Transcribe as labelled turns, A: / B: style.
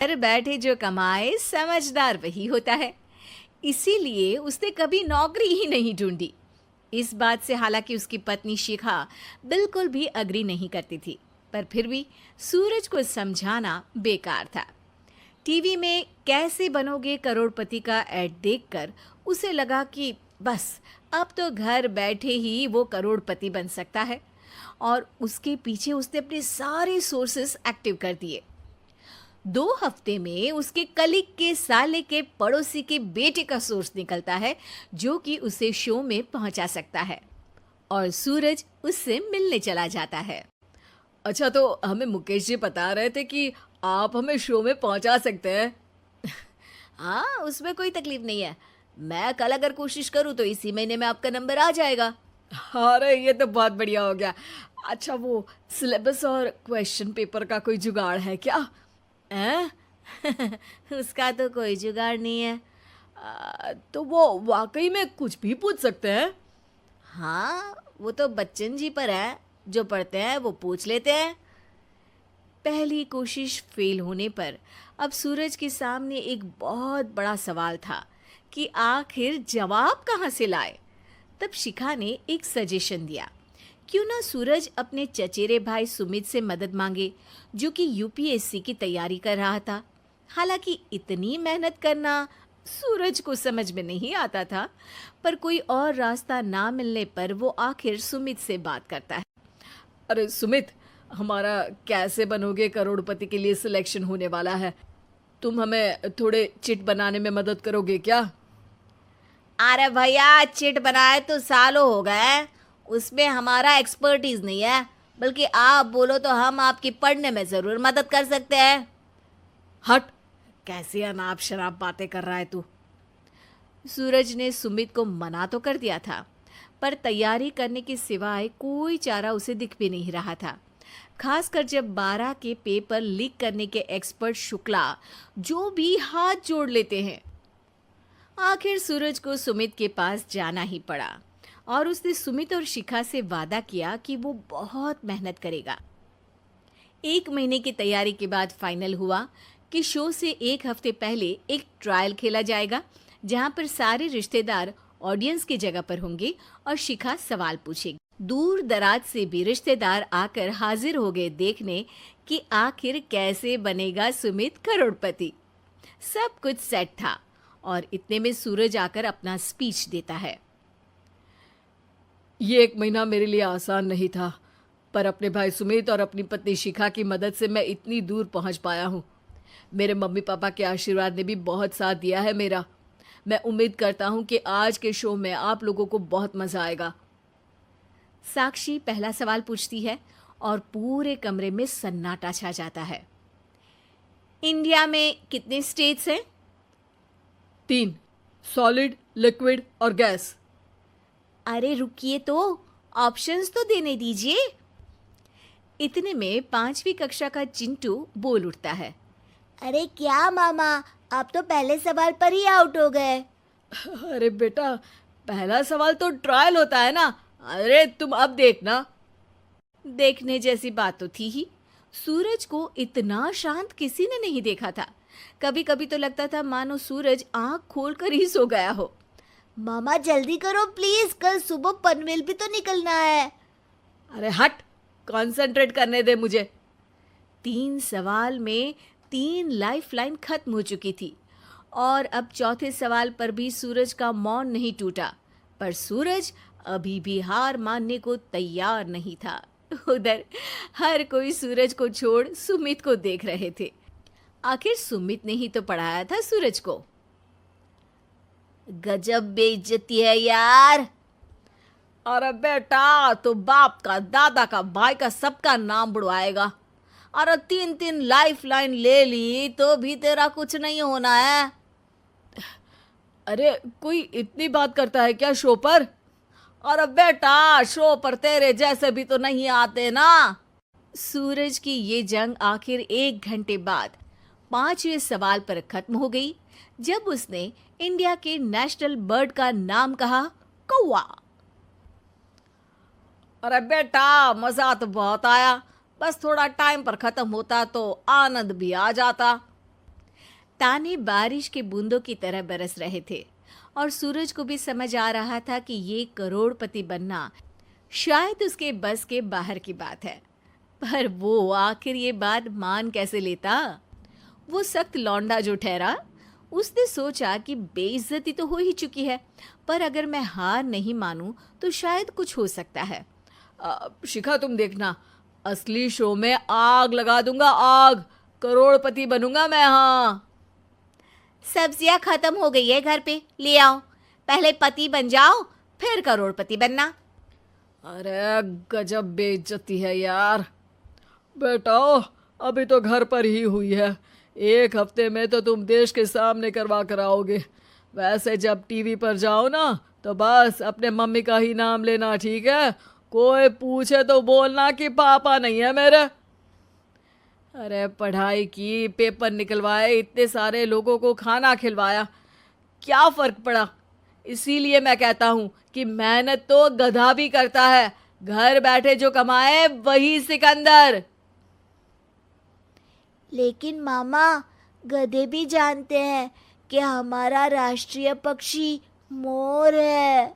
A: घर बैठे जो कमाए समझदार वही होता है। इसीलिए उसने कभी नौकरी ही नहीं ढूंढी। इस बात से हालांकि उसकी पत्नी शिखा बिल्कुल भी अग्री नहीं करती थी, पर फिर भी सूरज को समझाना बेकार था। टीवी में कैसे बनोगे करोड़पति का ऐड देखकर उसे लगा कि बस अब तो घर बैठे ही वो करोड़पति बन सकता है, और उसके पीछे उसने अपने सारे सोर्सेस एक्टिव कर दिए। 2 हफ्ते में उसके कलीग के साले के पड़ोसी के बेटे का सोर्स निकलता है जो कि उसे शो में पहुंचा सकता है, और सूरज उससे मिलने चला जाता है। अच्छा, तो हमें मुकेश जी बता रहे थे कि आप हमें शो में पहुंचा सकते हैं। हाँ, उसमें कोई तकलीफ नहीं है। मैं कल अगर कोशिश करूँ तो इसी महीने में आपका नंबर आ जाएगा। अरे ये तो बहुत बढ़िया हो गया। अच्छा, वो सिलेबस और क्वेश्चन पेपर का कोई जुगाड़ है क्या? हैं? उसका तो कोई जुगाड़ नहीं है। तो वो वाकई में कुछ भी पूछ सकते हैं? हाँ, वो तो बच्चन जी पर है। जो पढ़ते हैं वो पूछ लेते हैं। पहली कोशिश फेल होने पर अब सूरज के सामने एक बहुत बड़ा सवाल था कि आखिर जवाब कहाँ से लाए। तब शिखा ने एक सजेशन दिया, क्यों ना सूरज अपने चचेरे भाई सुमित से मदद मांगे, जो कि यूपीएससी की तैयारी कर रहा था। हालांकि इतनी मेहनत करना सूरज को समझ में नहीं आता था, पर कोई और रास्ता ना मिलने पर वो आखिर सुमित से बात करता है। अरे सुमित, हमारा कैसे बनोगे करोड़पति के लिए सिलेक्शन होने वाला है। तुम हमें थोड़े चिट बनाने में मदद करोगे क्या? अरे भैया, चिट बनाए तो सालों हो गए, उसमें हमारा एक्सपर्टीज नहीं है। बल्कि आप बोलो तो हम आपकी पढ़ने में जरूर मदद कर सकते हैं। हट, कैसी अनाप शराब बातें कर रहा है तू। सूरज ने सुमित को मना तो कर दिया था, पर तैयारी करने के सिवाय कोई चारा उसे दिख भी नहीं रहा था। खासकर जब 12 के पेपर लीक करने के एक्सपर्ट शुक्ला जो भी हाथ जोड़ लेते हैं। आखिर सूरज को सुमित के पास जाना ही पड़ा, और उसने सुमित और शिखा से वादा किया कि वो बहुत मेहनत करेगा। 1 महीने की तैयारी के बाद फाइनल हुआ कि शो से 1 हफ्ते पहले एक ट्रायल खेला जाएगा, जहां पर सारे रिश्तेदार ऑडियंस की जगह पर होंगे और शिखा सवाल पूछेगी। दूर दराज से भी रिश्तेदार आकर हाजिर हो गए देखने कि आखिर कैसे बनेगा सुमित करोड़पति। सब कुछ सेट था, और इतने में सूरज आकर अपना स्पीच देता है। ये 1 महीना मेरे लिए आसान नहीं था, पर अपने भाई सुमित और अपनी पत्नी शिखा की मदद से मैं इतनी दूर पहुंच पाया हूँ। मेरे मम्मी पापा के आशीर्वाद ने भी बहुत साथ दिया है मेरा। मैं उम्मीद करता हूँ कि आज के शो में आप लोगों को बहुत मजा आएगा। साक्षी पहला सवाल पूछती है, और पूरे कमरे में सन्नाटा छा जाता है। इंडिया में कितने स्टेट्स हैं? 3, सॉलिड, लिक्विड और गैस। अरे रुकिए, तो ऑप्शंस तो देने दीजिए। इतने में 5वीं कक्षा का चिंटू बोल उठता है।
B: अरे क्या मामा, आप तो पहले सवाल पर ही आउट हो गए।
A: अरे बेटा, पहला सवाल तो ट्रायल होता है ना। अरे तुम अब देखना। देखने जैसी बात तो थी ही। सूरज को इतना शांत किसी ने नहीं देखा था। कभी कभी तो लगता था मानो सूरज आंख खोलकर ही सो गया हो।
B: मामा जल्दी करो प्लीज, कल सुबह पनवेल भी तो निकलना है।
A: अरे हट, कंसंट्रेट करने दे मुझे। 3 सवाल में 3 लाइफलाइन खत्म हो चुकी थी, और अब चौथे सवाल पर भी सूरज का मौन नहीं टूटा। पर सूरज अभी भी हार मानने को तैयार नहीं था। उधर हर कोई सूरज को छोड़ सुमित को देख रहे थे। आखिर सुमित ने ही तो पढ़ाया था सूरज को।
B: गजब बेइज्जती है यार।
A: अरे बेटा, तो बाप का, दादा का, भाई का, सबका नाम बुड़वाएगा। अरे 3 लाइफलाइन ले ली तो भी तेरा कुछ नहीं होना है। अरे कोई इतनी बात करता है क्या शो पर? अरे बेटा, शो पर तेरे जैसे भी तो नहीं आते ना। सूरज की ये जंग आखिर 1 घंटे बाद 5वें सवाल पर खत्म हो गई, जब उसने इंडिया के नेशनल बर्ड का नाम कहा, कौवा। अरे बेटा, मजा तो बहुत आया, बस थोड़ा टाइम पर खत्म होता तो आनंद भी आ जाता। ताने बारिश के बूंदों की तरह बरस रहे थे और सूरज को भी समझ आ रहा था कि ये करोड़पति बनना शायद उसके बस के बाहर की बात है। पर वो आखिर ये बात मान कैसे लेता? वो सख्त लौंडा जो ठहरा, उसने सोचा कि बेइज्जती तो हो ही चुकी है, पर अगर मैं हार नहीं मानूं तो शायद कुछ हो सकता है। शिखा, तुम देखना, असली शो में आग लगा दूंगा, आग, करोड़पति बनूंगा मैं। हाँ,
B: सब्जियां खत्म हो गई है घर पे, ले आओ। पहले पति बन जाओ, फिर करोड़पति बनना।
C: अरे गजब बेइज्जती है यार। बेटा, अभी तो घर पर ही हुई है, 1 हफ्ते में तो तुम देश के सामने करवा कर आओगे। वैसे जब टीवी पर जाओ ना तो बस अपने मम्मी का ही नाम लेना, ठीक है? कोई पूछे तो बोलना कि पापा नहीं है मेरे। अरे पढ़ाई की, पेपर निकलवाए, इतने सारे लोगों को खाना खिलवाया, क्या फ़र्क पड़ा? इसीलिए मैं कहता हूँ कि मेहनत तो गधा भी करता है, घर बैठे जो कमाए वही सिकंदर।
B: लेकिन मामा, गधे भी जानते हैं कि हमारा राष्ट्रीय पक्षी मोर है।